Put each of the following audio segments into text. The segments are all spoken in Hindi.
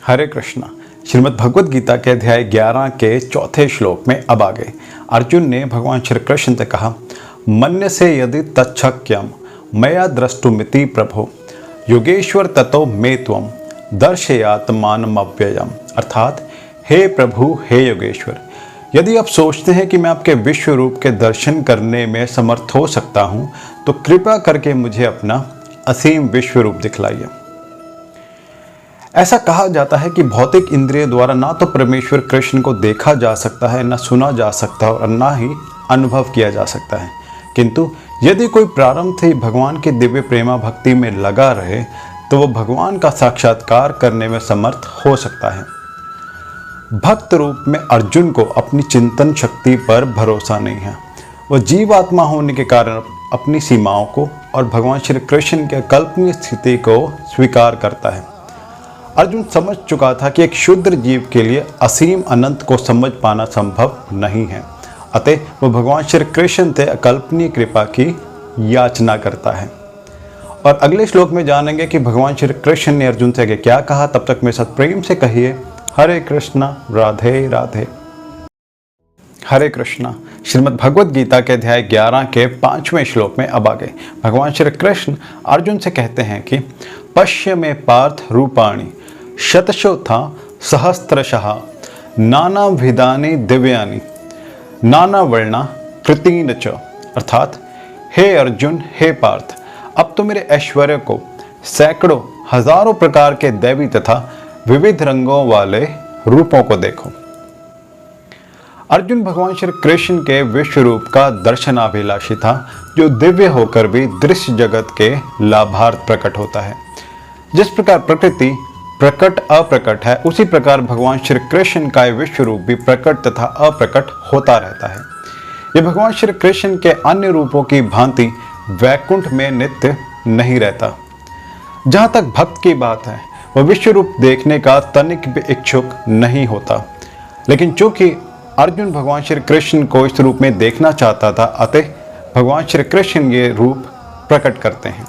हरे कृष्णा। श्रीमद् भगवद गीता के अध्याय 11 के चौथे श्लोक में अब आगे अर्जुन ने भगवान श्री कृष्ण से कहा, मन्य से यदि तच्छक्यम मया द्रष्टुमिति प्रभो योगेश्वर ततो मे त्वम दर्शयात्मानमव्ययम। अर्थात हे प्रभु, हे योगेश्वर, यदि आप सोचते हैं कि मैं आपके विश्व रूप के दर्शन करने में समर्थ हो सकता हूँ तो कृपा करके मुझे अपना असीम विश्व रूप दिखलाइए। ऐसा कहा जाता है कि भौतिक इंद्रिय द्वारा ना तो परमेश्वर कृष्ण को देखा जा सकता है, ना सुना जा सकता है और ना ही अनुभव किया जा सकता है। किंतु यदि कोई प्रारंभ से ही भगवान की दिव्य प्रेमा भक्ति में लगा रहे तो वो भगवान का साक्षात्कार करने में समर्थ हो सकता है। भक्त रूप में अर्जुन को अपनी चिंतन शक्ति पर भरोसा नहीं है। वह जीवात्मा होने के कारण अपनी सीमाओं को और भगवान श्री कृष्ण के कल्पनीय स्थिति को स्वीकार करता है। अर्जुन समझ चुका था कि एक क्षुद्र जीव के लिए असीम अनंत को समझ पाना संभव नहीं है, अतः वह भगवान श्री कृष्ण से अकल्पनीय कृपा की याचना करता है। और अगले श्लोक में जानेंगे कि भगवान श्री कृष्ण ने अर्जुन से क्या कहा। तब तक मेरे साथ प्रेम से कहिए, हरे कृष्णा, राधे राधे। हरे कृष्णा। श्रीमद् भगवद गीता के अध्याय 11 के 5वें श्लोक में अब आगे भगवान श्री कृष्ण अर्जुन से कहते हैं कि पश्य में पार्थ रूपाणि शतशोथा सहस्त्रशः नानाविधानि दिव्यानि नाना वर्णा कृतीन च। अर्थात हे अर्जुन, हे पार्थ, अब तो मेरे ऐश्वर्य को सैकड़ों हजारों प्रकार के दैवी तथा विविध रंगों वाले रूपों को देखो। अर्जुन भगवान श्री कृष्ण के विश्व रूप का दर्शनाभिलाषी था, जो दिव्य होकर भी दृश्य जगत के लाभार्थ प्रकट होता है। जिस प्रकार प्रकृति प्रकट अप्रकट है, उसी प्रकार भगवान श्री कृष्ण का विश्व रूप भी प्रकट तथा अप्रकट होता रहता है। ये भगवान श्री कृष्ण के अन्य रूपों की भांति वैकुंठ में नित्य नहीं रहता। जहाँ तक भक्त की बात है, वह विश्व रूप देखने का तनिक भी इच्छुक नहीं होता। लेकिन चूंकि अर्जुन भगवान श्री कृष्ण को इस रूप में देखना चाहता था, अतः भगवान श्री कृष्ण ये रूप प्रकट करते हैं।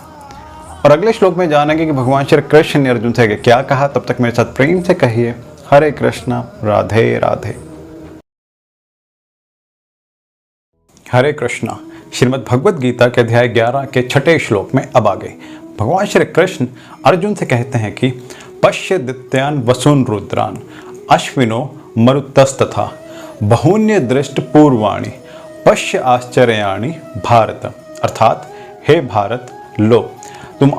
और अगले श्लोक में जानेंगे कि भगवान श्री कृष्ण ने अर्जुन से क्या कहा। तब तक मेरे साथ प्रेम से कहिए, हरे कृष्णा, राधे राधे। हरे कृष्णा। श्रीमद् भगवद गीता के अध्याय 11 के 6ठे श्लोक में अब आगे भगवान श्री कृष्ण अर्जुन से कहते हैं कि पश्य दित्यान वसुन रुद्रान अश्विनो मरुतस्तथा बहुन्य दृष्ट पूर्वाणि पश्य आश्चर्याणि भारत। अर्थात हे भारत, लो तुम